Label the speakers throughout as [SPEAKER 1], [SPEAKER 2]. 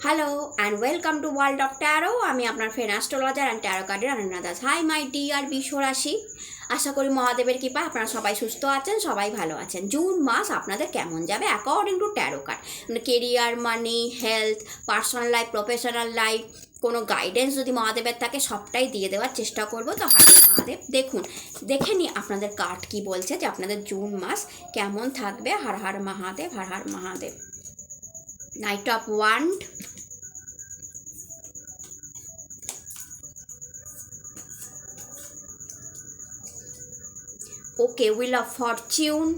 [SPEAKER 1] Hello and welcome to World of Tarot. আমি আপনার friend astrologer and taro কার্ডের Ananya Das. Hi my dear বিশ্ব রাশি, আশা করি মহাদেবের কৃপায় আপনারা সবাই সুস্থ আছেন, সবাই ভালো আছেন। জুন মাস আপনাদের কেমন যাবে according to taro card? Career, money, health, personal life, professional life, কোনো গাইডেন্স যদি মহাদেবের থাকে সবটাই দিয়ে দেওয়ার চেষ্টা করবো। তো হার মহাদেব, দেখে নিই আপনাদের কার্ড কি বলছে যে আপনাদের জুন মাস কেমন থাকবে। Har Har Mahadev, Har Har Mahadev. Knight of wand, okay, wheel of fortune,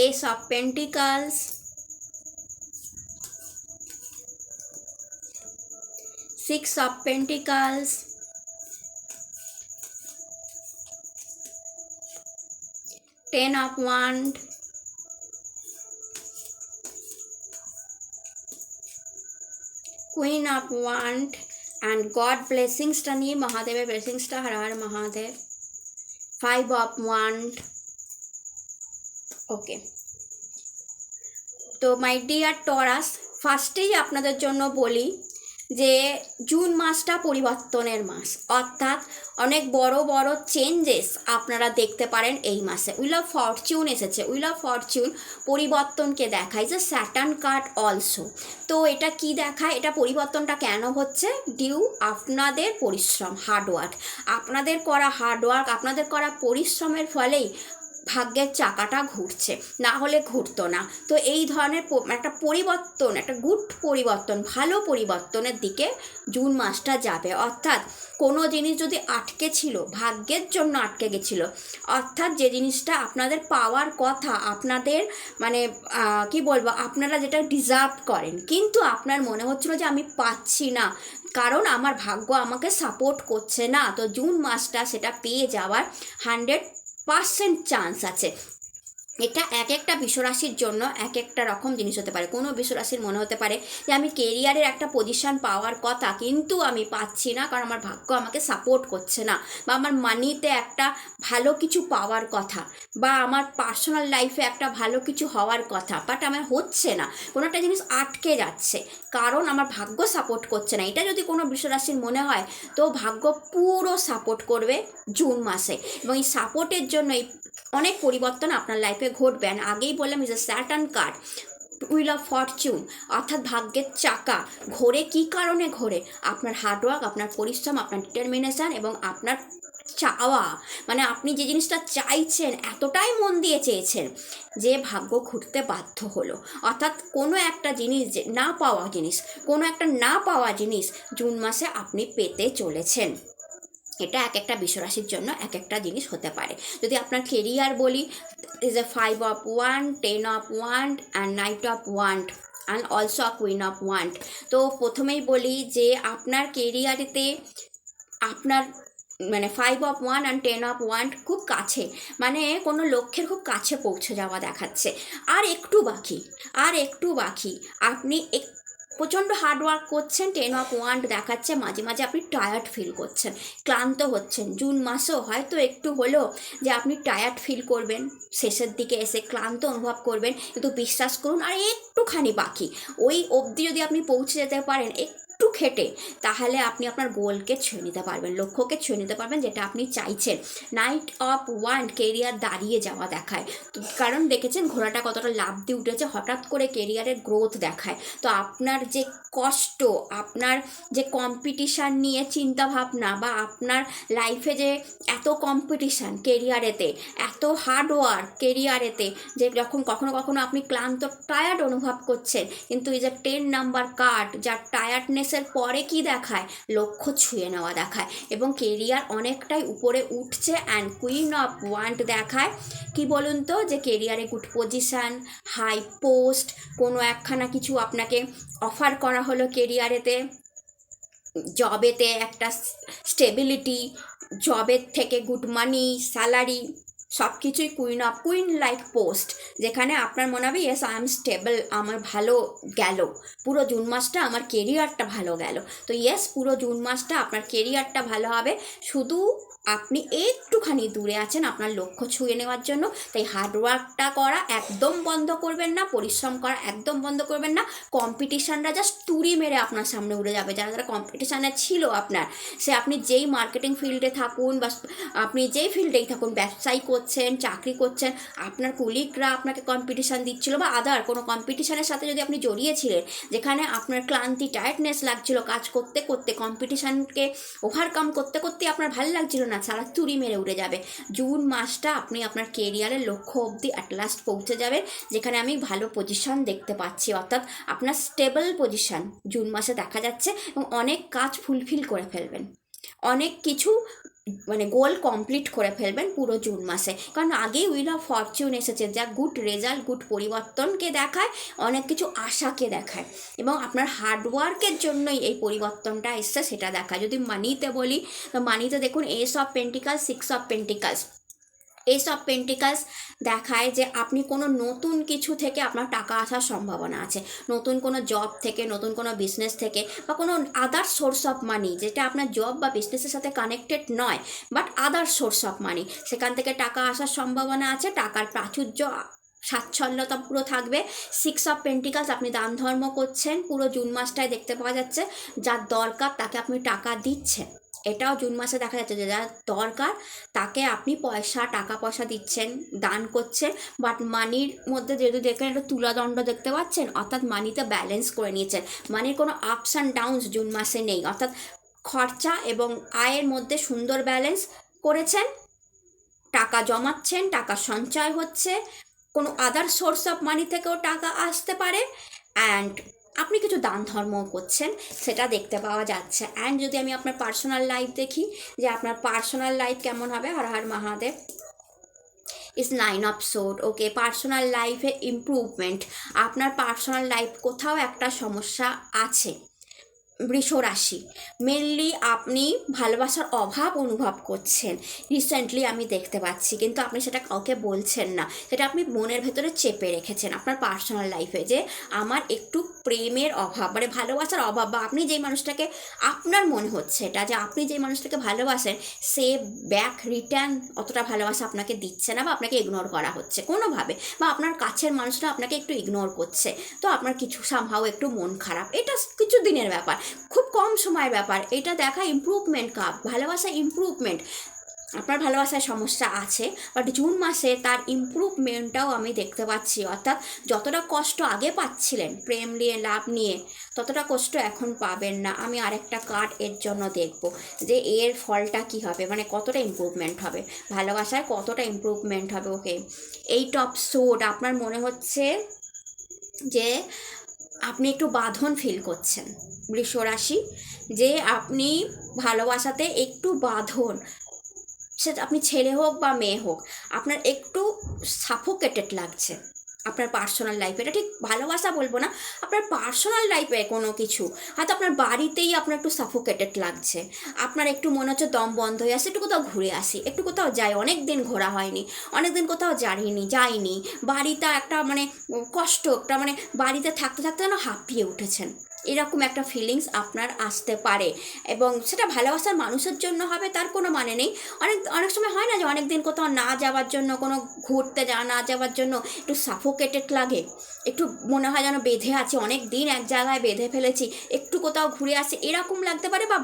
[SPEAKER 1] ace of pentacles, six of pentacles, ten of wand, queen of wand, and God blessings টা নিয়ে মহাদেবের blessings টা, হর Har Mahadev. five of wand, ওকে। তো মাই ডিয়ার টরাস, ফার্স্টেই আপনাদের জন্য বলি যে জুন মাসটা পরিবর্তনের মাস, অর্থাৎ অনেক বড় বড় চেঞ্জেস আপনারা দেখতে পারেন এই মাসে। উইল অফ ফরচুন এসেছে। উইল অফ ফরচুন পরিবর্তনকে দেখায়, যে স্যাটার্ন কার্ড অলসো। তো এটা কি দেখায়, এটা পরিবর্তনটা কেন হচ্ছে? ডিউ আপনাদের পরিশ্রম, হার্ডওয়ার্ক, আপনাদের করা হার্ডওয়ার্ক, আপনাদের করা পরিশ্রমের ফলেই ভাগ্যের চাকাটা ঘুরছে, না হলে ঘুরতো না। তো এই ধরনের একটা পরিবর্তন, একটা গুড পরিবর্তন, ভালো পরিবর্তনের দিকে জুন মাসটা যাবে। অর্থাৎ কোনো জিনিস যদি আটকে ছিল, ভাগ্যের জন্য আটকে গেছিলো, অর্থাৎ যে জিনিসটা আপনাদের পাওয়ার কথা, আপনাদের মানে কি বলবো, আপনারা যেটা ডিজার্ভ করেন, কিন্তু আপনার মনে হচ্ছিল যে আমি পাচ্ছি না, কারণ আমার ভাগ্য আমাকে সাপোর্ট করছে না, তো জুন মাসটা সেটা পেয়ে যাওয়ার 100% চান্স আছে। এটা এক একটা বিশ্বরাশির জন্য এক একটা রকম জিনিস হতে পারে। কোনো বিশ্বরাশির মনে হতে পারে যে আমি কেরিয়ারের একটা পজিশন পাওয়ার কথা, কিন্তু আমি পাচ্ছি না, কারণ আমার ভাগ্য আমাকে সাপোর্ট করছে না, বা আমার মানিতে একটা ভালো কিছু পাওয়ার কথা, বা আমার পার্সোনাল লাইফে একটা ভালো কিছু হওয়ার কথা, বাট আমার হচ্ছে না, কোনো একটা জিনিস আটকে যাচ্ছে, কারণ আমার ভাগ্য সাপোর্ট করছে না। এটা যদি কোনো বিশ্বরাশির মনে হয়, তো ভাগ্য পুরো সাপোর্ট করবে জুন মাসে, এবং এই সাপোর্টের জন্যই অনেক পরিবর্তন আপনার লাইফে ঘটবে। আগেই বললাম, is a Saturn card, wheel of Fortune, অর্থাৎ ভাগ্যের চাকা ঘোরে। কী কারণে ঘোরে? আপনার হার্ডওয়ার্ক, আপনার পরিশ্রম, আপনার ডিটারমিনেশন এবং আপনার চাওয়া, মানে আপনি যে জিনিসটা চাইছেন, এতটাই মন দিয়ে চেয়েছেন যে ভাগ্য ঘুরতে বাধ্য হলো। অর্থাৎ কোনো একটা জিনিস, যে না পাওয়া জিনিস, কোনো একটা না পাওয়া জিনিস জুন মাসে আপনি পেতে চলেছেন। এটা এক একটা বিশ্বরাশির জন্য এক একটা জিনিস হতে পারে। যদি আপনার কেরিয়ার বলি, is a 5 of wand, 10 of wand and knight of wand and also a queen of wand। তো প্রথমেই বলি যে আপনার কেরিয়ারেতে আপনার মানে 5 of wand and 10 of wand খুব কাছে, মানে কোনো লক্ষ্যের খুব কাছে পৌঁছে যাওয়া দেখাচ্ছে। আর একটু বাকি, আপনি প্রচণ্ড হার্ডওয়ার্ক করছেন। 10 of wand দেখাচ্ছে মাঝে মাঝে আপনি টায়ার্ড ফিল করছেন, ক্লান্ত হচ্ছেন। জুন মাসেও হয়তো একটু হলেও যে আপনি টায়ার্ড ফিল করবেন, শেষের দিকে এসে ক্লান্ত অনুভব করবেন, কিন্তু বিশ্বাস করুন আর একটুখানি বাকি। ওই অবধি যদি আপনি পৌঁছে যেতে পারেন একটু খেটে, তাহলে আপনি আপনার গোলকে ছুঁয়ে নিতে পারবেন, লক্ষ্যকে ছুঁয়ে নিতে পারবেন, যেটা আপনি চাইছেন। নাইট অফ ওয়ান্ড কেরিয়ার দাঁড়িয়ে যাওয়া দেখায়, কারণ দেখেছেন ঘোড়াটা কতটা লাফ দিয়ে উঠেছে, হঠাৎ করে কেরিয়ারের গ্রোথ দেখায়। তো আপনার যে কষ্ট, আপনার যে কম্পিটিশান নিয়ে চিন্তাভাবনা, বা আপনার লাইফে যে এত কম্পিটিশান কেরিয়ারেতে, এত হার্ডওয়ার্ক কেরিয়ারেতে, যে যখন কখনো কখনো আপনি ক্লান্ত টায়ার্ড অনুভব করছেন, কিন্তু এই যে 10 নাম্বার কার্ড, যার টায়ার্ডনেসের পরে কি দেখায়, লক্ষ্য ছুঁয়ে নেওয়া দেখায়, এবং কেরিয়ার অনেকটাই উপরে উঠছে। অ্যান্ড কুইন অফ ওয়ান্ড দেখায় কি বলুন তো, যে কেরিয়ারে গুড পজিশান, হাই পোস্ট, কোনো একখানা কিছু আপনাকে অফার করা হলো কেরিয়ারেতে, জবেতে একটা স্টেবিলিটি, জবের থেকে গুড মানি, স্যালারি, সব কিছুই কুইন লাইক পোস্ট, যেখানে আপনার মনে হবে ইয়েস আই এম স্টেবল, আমার ভালো গেল পুরো জুন মাসটা, আমার কেরিয়ারটা ভালো গেল। তো ইয়েস, পুরো জুন মাসটা আপনার কেরিয়ারটা ভালো হবে, শুধু
[SPEAKER 2] আপনি একটুখানি দূরে আছেন আপনার লক্ষ্য ছুঁয়ে নেওয়ার জন্য। তাই হার্ডওয়ার্কটা করা একদম বন্ধ করবেন না, পরিশ্রম করা একদম বন্ধ করবেন না। কম্পিটিশানরা জাস্ট তুড়ি মেরে আপনার সামনে উড়ে যাবে। যারা যারা কম্পিটিশানে ছিল আপনার, সে আপনি যেই মার্কেটিং ফিল্ডে থাকুন বা আপনি যেই ফিল্ডেই থাকুন, ব্যবসায়ী করছেন, চাকরি করছেন, আপনার কুলিগরা আপনাকে কম্পিটিশান দিচ্ছিল বা আদার কোনো কম্পিটিশানের সাথে যদি আপনি জড়িয়েছিলেন, যেখানে আপনার ক্লান্তি টায়ার্ডনেস লাগছিল কাজ করতে করতে, কম্পিটিশানকে ওভারকাম করতে করতে আপনার ভালো লাগছিল না, সারা তুড়ি মেরে উড়ে যাবে। জুন মাসটা আপনি আপনার কেরিয়ারের লক্ষ্য অবধি অ্যাট লাস্ট পৌঁছে যাবেন, যেখানে আমি ভালো পজিশন দেখতে পাচ্ছি, অর্থাৎ আপনার স্টেবল পজিশন জুন মাসে দেখা যাচ্ছে এবং অনেক কাজ ফুলফিল করে ফেলবেন, অনেক কিছু মানে গোল কমপ্লিট করে ফেলবেন পুরো জুন মাসে। কারণ আগেই হুইল অফ ফরচুন এসেছে, যা গুড রেজাল্ট, গুড পরিবর্তনকে দেখায়, অনেক কিছু আশাকে দেখায় এবং আপনার হার্ডওয়ার্কের জন্যই এই পরিবর্তনটা এসছে সেটা দেখায়। যদি মানিতে বলি, তো মানিতে দেখুন S of pentacles, six of pentacles. S of pentacles দেখায় যে আপনি কোনো নতুন কিছু থেকে আপনার টাকা আসার সম্ভাবনা আছে, নতুন কোনো জব থেকে, নতুন কোনো বিজনেস থেকে বা কোনো আদার সোর্স অফ মানি, যেটা আপনার জব বা বিজনেসের সাথে কানেক্টেড নয় but other source of money, সেখান থেকে টাকা আসার সম্ভাবনা আছে। টাকার প্রাচুর্য, স্বাচ্ছন্দ্যতা পুরো থাকবে। সিক্স অফ পেন্টিকালস, আপনি দান ধর্ম করছেন পুরো জুন মাসটায় দেখতে পাওয়া যাচ্ছে। যার দরকার তাকে আপনি টাকা দিচ্ছেন, এটাও জুন মাসে দেখা যাচ্ছে যে যার দরকার তাকে আপনি টাকা পয়সা দিচ্ছেন, দান করছেন। বাট মানির মধ্যে যদি দেখেন একটা তুলাদণ্ড দেখতে পাচ্ছেন, অর্থাৎ মানিতে ব্যালেন্স করে নিয়েছেন। মানির কোনো আপস অ্যান্ড ডাউনস জুন মাসে নেই, অর্থাৎ খরচা এবং আয়ের মধ্যে সুন্দর ব্যালেন্স করেছেন, টাকা জমাচ্ছেন, টাকা সঞ্চয় হচ্ছে, কোনো আদার সোর্স অফ মানি থেকেও টাকা আসতে পারে, অ্যান্ড আপনি কিছু দান ধর্মও করছেন, সেটা দেখতে পাওয়া যাচ্ছে। অ্যান্ড যদি আমি আপনার পার্সোনাল লাইফ দেখি যে আপনার পার্সোনাল লাইফ কেমন হবে, Har Har Mahadev, is nine of sword. Okay, personal লাইফে ইমপ্রুভমেন্ট, আপনার পার্সোনাল লাইফ কোথাও একটা সমস্যা আছে। বৃষ রাশি, মেনলি আপনি ভালোবাসার অভাব অনুভব করছেন রিসেন্টলি, আমি দেখতে পাচ্ছি, কিন্তু আপনি সেটা কাউকে বলছেন না, সেটা আপনি মনের ভেতরে চেপে রেখেছেন আপনার পার্সোনাল লাইফে, যে আমার একটু প্রেমের অভাব, মানে ভালোবাসার অভাব, বা আপনি যেই মানুষটাকে, আপনার মনে হচ্ছে এটা যে আপনি যেই মানুষটাকে ভালোবাসেন সে ব্যাক রিটার্ন অতটা ভালোবাসা আপনাকে দিচ্ছে না, বা আপনাকে ইগনোর করা হচ্ছে কোনোভাবে, বা আপনার কাছের মানুষটা আপনাকে একটু ইগনোর করছে, তো আপনার কিছু সামহাও একটু মন খারাপ। এটা কিছু দিনের ব্যাপার, খুব কম সময়ের ব্যাপার। এটা দেখা ইমপ্রুভমেন্ট কাপ, ভালোবাসা ইমপ্রুভমেন্ট। আপনার ভালোবাসায় সমস্যা আছে বাট জুন মাসে তার ইমপ্রুভমেন্টটাও আমি দেখতে পাচ্ছি, অর্থাৎ যতটা কষ্ট আগে পাচ্ছিলেন প্রেম নিয়ে, লাভ নিয়ে, ততটা কষ্ট এখন পাবেন না। আমি আরেকটা কার্ড এর জন্য দেখব যে এর ফলটা কি হবে, মানে কতটা ইমপ্রুভমেন্ট হবে, ভালোবাসায় কতটা ইমপ্রুভমেন্ট হবে। ওকে, এইট অফ সোড, আপনার মনে হচ্ছে যে আপনি একটু বাঁধন ফিল করছেন বৃষ রাশি, যে আপনি ভালোবাসাতে একটু বাঁধন, সেটা আপনি ছেলে হোক বা মেয়ে হোক, আপনার একটু সাফোকেটেড লাগছে আপনার পার্সোনাল লাইফে। এটা ঠিক ভালোবাসা বলবো না, আপনার পার্সোনাল লাইফে কোনো কিছু, হয়তো আপনার বাড়িতেই আপনার একটু সাফোকেটেড লাগছে, আপনার একটু মনে হচ্ছে দম বন্ধ হয়ে আসে, একটু কোথাও ঘুরে আসি, একটু কোথাও যাই, অনেক দিন ঘোরা হয়নি, অনেক দিন কোথাও যাইনি, বাড়িতে একটা মানে কষ্ট, একটা মানে বাড়িতে থাকতে থাকতে যেন হাঁপিয়ে উঠেছেন, এরকম একটা ফিলিংস আপনার আসতে পারে। এবং সেটা ভালোবাসার মানুষের জন্য হবে তার কোনো মানে নেই। অনেক সময় হয় না যে অনেক দিন কোথাও না যাওয়ার জন্য, কোনো ঘুরতে না যাওয়ার জন্য একটু সাফোকেটেড লাগে, একটু মনে হয় যেন বেঁধে আছে, অনেক দিন এক জায়গায় বেঁধে ফেলেছি, একটু কোথাও ঘুরে আসে, এরকম লাগতে পারে। বা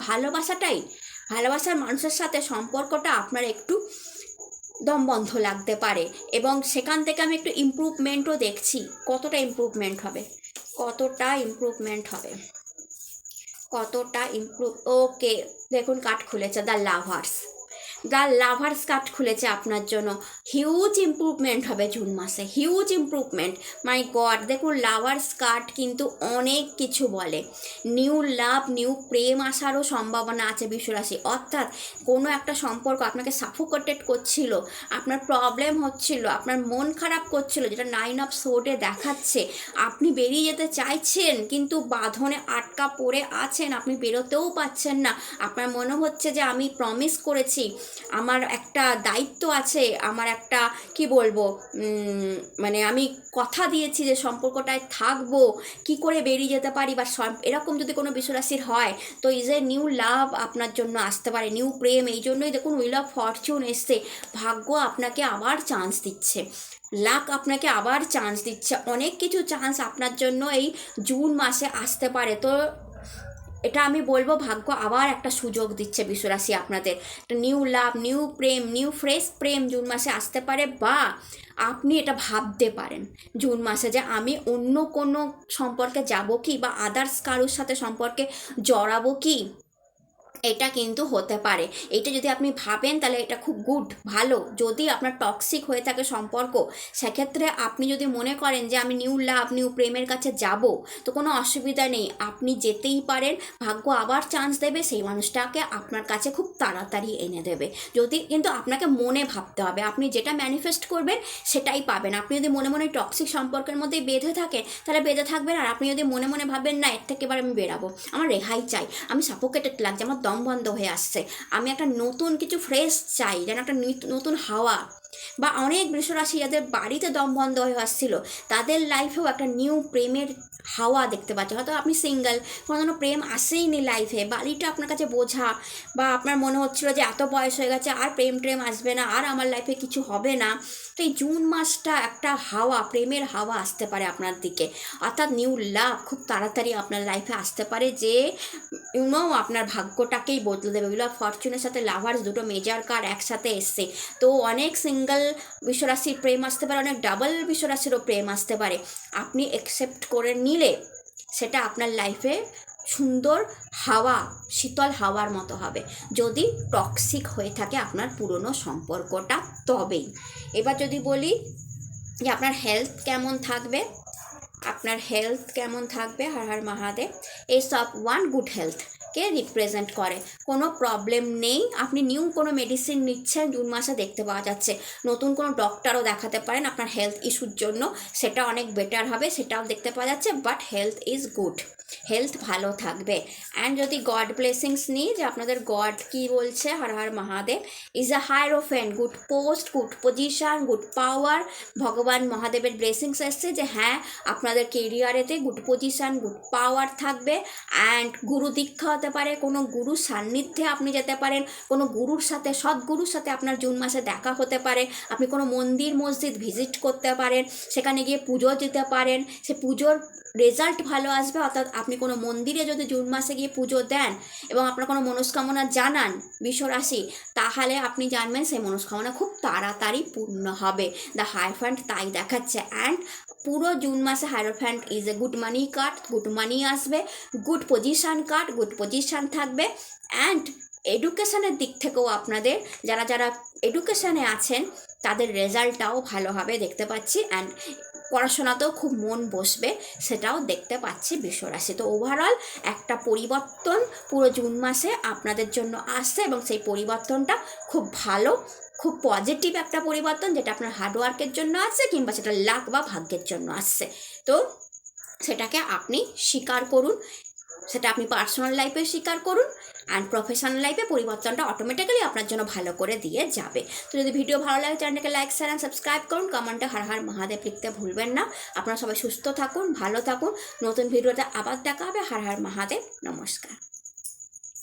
[SPEAKER 2] ভালোবাসার মানুষের সাথে সম্পর্কটা আপনার একটু দমবন্ধ লাগতে পারে, এবং সেখান থেকে আমি একটু ইমপ্রুভমেন্টও দেখছি। কতটা ইমপ্রুভমেন্ট হবে, ওকে দেখুন কার্ড খুলেছে দ্য লাভার্স কার্ড খুলেছে আপনার জন্য। হিউজ ইমপ্রুভমেন্ট হবে জুন মাসে, হিউজ ইমপ্রুভমেন্ট। মাই গড, দেখুন লাভার্স কার্ড কিন্তু অনেক কিছু বলে। নিউ লাভ, নিউ প্রেম আসারও সম্ভাবনা আছে বৃষরাশি, অর্থাৎ কোনো একটা সম্পর্ক আপনাকে সাফোকেটেড করছিল, আপনার প্রবলেম হচ্ছিল, আপনার মন খারাপ করছিল, যেটা নাইন অফ সোর্ডে দেখাচ্ছে, আপনি বেরিয়ে যেতে চাইছেন কিন্তু বাঁধনে আটকা পড়ে আছেন, আপনি বেরোতেও পাচ্ছেন না। আপনার মনে হচ্ছে যে আমি প্রমিস করেছি,
[SPEAKER 1] আমার একটা দায়িত্ব আছে, আমার একটা কি বলবো মানে আমি কথা দিয়েছি যে সম্পর্কটায় থাকবো, কি করে বেরিয়ে যেতে পারি, বা এরকম যদি কোনো বিশ্বরাশির হয় তো ইজ এ নিউ লাভ আপনার জন্য আসতে পারে, নিউ প্রেম। এই জন্যই দেখুন উইল অফ ফরচুন এসছে, ভাগ্য আপনাকে আবার চান্স দিচ্ছে, লাক আপনাকে আবার চান্স দিচ্ছে, অনেক কিছু চান্স আপনার জন্য এই জুন মাসে আসতে পারে। তো এটা আমি বলবো ভাগ্য আবার একটা সুযোগ দিচ্ছে বিশ্বরাশি আপনাদের, একটা নিউ লাভ, নিউ প্রেম, নিউ ফ্রেশ প্রেম জুন মাসে আসতে পারে। বা আপনি এটা ভাবতে পারেন জুন মাসে যে আমি অন্য কোনো সম্পর্কে যাব কি, বা আদার্স কারোর সাথে সম্পর্কে জড়াবো কি, এটা কিন্তু হতে পারে। এটা যদি আপনি ভাবেন তাহলে এটা খুব গুড, ভালো। যদি আপনার টক্সিক হয়ে থাকে সম্পর্ক, সেক্ষেত্রে আপনি যদি মনে করেন যে আমি নিউ লাভ, নিউ প্রেমের কাছে যাব, তো কোনো অসুবিধা নেই, আপনি যেতেই পারেন। ভাগ্য আবার চান্স দেবে, সেই মানুষটাকে আপনার কাছে খুব তাড়াতাড়ি এনে দেবে। যদি কিন্তু আপনাকে মনে ভাবতে হবে, আপনি যেটা ম্যানিফেস্ট করবেন সেটাই পাবেন। আপনি যদি মনে মনে টক্সিক সম্পর্কের মধ্যে বেঁধে থাকেন তাহলে বেঁধে থাকবেন, আর আপনি যদি মনে মনে ভাবেন না এর থেকে এবার আমি বেরাবো, আমার রেহাই চাই, আমি সাফোকেটেড লাগছে, আমার দম বন্ধ হয়ে আসছে, আমি একটা নতুন কিছু ফ্রেশ চাই, যেন একটা নতুন হাওয়া। বা অনেক বৃষরাশি যাদের বাড়িতে দম বন্ধ হয়ে আসছিল, তাদের লাইফেও একটা নিউ প্রেমের হাওয়া দেখতে পাচ্ছে। হয়তো আপনি সিঙ্গেল, কোনো প্রেম আসেইনি লাইফে, বাড়িটা আপনার কাছে বোঝা, বা আপনার মনে হচ্ছিল যে এত বয়স হয়ে গেছে আর প্রেম আসবে না, আর আমার লাইফে কিছু হবে না। তো এই জুন মাসটা একটা হাওয়া, প্রেমের হাওয়া আসতে পারে আপনার দিকে, অর্থাৎ নিউ লাভ খুব তাড়াতাড়ি আপনার লাইফে আসতে পারে, যে আপনার ভাগ্যটাকেই বদলে দেবে। উইল অফ ফরচুনের সাথে লাভার্স, দুটো মেজর কার্ড একসাথে এসছে। তো অনেক সিঙ্গেল বিশ্বরাশির প্রেম আসতে পারে, অনেক ডাবল বিশ্বরাশিরও প্রেম আসতে পারে। আপনি অ্যাকসেপ্ট করে নিলে সেটা আপনার লাইফে সুন্দর হাওয়া, শীতল হাওয়ার মতো হবে। যদি টক্সিক হয়ে থাকে আপনার পুরনো সম্পর্কটা তবেই। এবার যদি বলি যে আপনার হেলথ কেমন থাকবে, আপনার হেলথ কেমন থাকবে, হর হর মহাদেব। এই সব ওয়ান গুড হেলথকে রিপ্রেজেন্ট করে, কোনো প্রবলেম নেই। আপনি নিউ কোনো মেডিসিন নিচ্ছেন জুন মাসে দেখতে পাওয়া যাচ্ছে, নতুন কোনো ডক্টরও দেখাতে পারেন আপনার হেলথ ইস্যুর জন্য, সেটা অনেক বেটার হবে, সেটাও দেখতে পাওয়া যাচ্ছে। But health is good, health ভালো থাকবে। অ্যান্ড যদি গড ব্লেসিংস নিই, যে আপনাদের গড কি বলছে, Har Har Mahadev, is a hierophant, good post, good position, good power. ভগবান মহাদেবের ব্লেসিংস এসছে যে হ্যাঁ আপনাদের কেরিয়ারেতে গুড পজিশন, গুড পাওয়ার থাকবে। অ্যান্ড গুরু দীক্ষা হতে পারে, কোনো গুরু সান্নিধ্যে আপনি যেতে পারেন, কোনো গুরুর সাথে, সদ্গুরুর সাথে আপনার জুন মাসে দেখা হতে পারে। আপনি কোনো মন্দির মসজিদ ভিজিট করতে পারেন, সেখানে গিয়ে পুজো দিতে পারেন, সে পুজোর রেজাল্ট ভালো আসবে। অর্থাৎ আপনি কোনো মন্দিরে যদি জুন মাসে গিয়ে পুজো দেন এবং আপনার কোনো মনস্কামনা জানান বিশ্বরাশি, তাহলে আপনি জানবেন সেই মনস্কামনা খুব তাড়াতাড়ি পূর্ণ হবে। দ্য হায়ারফ্যান্ট তাই দেখাচ্ছে। অ্যান্ড পুরো জুন মাসে hierophant is a good money card, good money আসবে, good position card, good position থাকবে। অ্যান্ড এডুকেশনের দিক থেকেও আপনাদের যারা যারা এডুকেশানে আছেন তাদের রেজাল্টটাও ভালো হবে দেখতে পাচ্ছি। অ্যান্ড পড়াশোনাতেও খুব মন বসবে, সেটাও দেখতে পাচ্ছি বিশ্বরাশি। তো ওভারঅল একটা পরিবর্তন পুরো জুন মাসে আপনাদের জন্য আসছে, এবং সেই পরিবর্তনটা খুব ভালো, খুব পজিটিভ একটা পরিবর্তন, যেটা আপনার হার্ডওয়ার্কের জন্য আসছে, কিংবা সেটা লাক বা ভাগ্যের জন্য আসছে। তো সেটাকে আপনি স্বীকার করুন, সেটা আপনি পার্সোনাল লাইফে স্বীকার করুন, অ্যান্ড প্রফেশনাল লাইফে পরিবর্তনটা অটোমেটিক্যালি আপনার জন্য ভালো করে দিয়ে যাবে। তো যদি ভিডিও ভালো লাগে চ্যানেলটাকে লাইক, শেয়ার অ্যান্ড সাবস্ক্রাইব করুন, কমেন্টে হর হর মহাদেব লিখতে ভুলবেন না। আপনারা সবাই সুস্থ থাকুন, ভালো থাকুন, নতুন ভিডিওতে আবার দেখা হবে। হর হর মহাদেব, নমস্কার।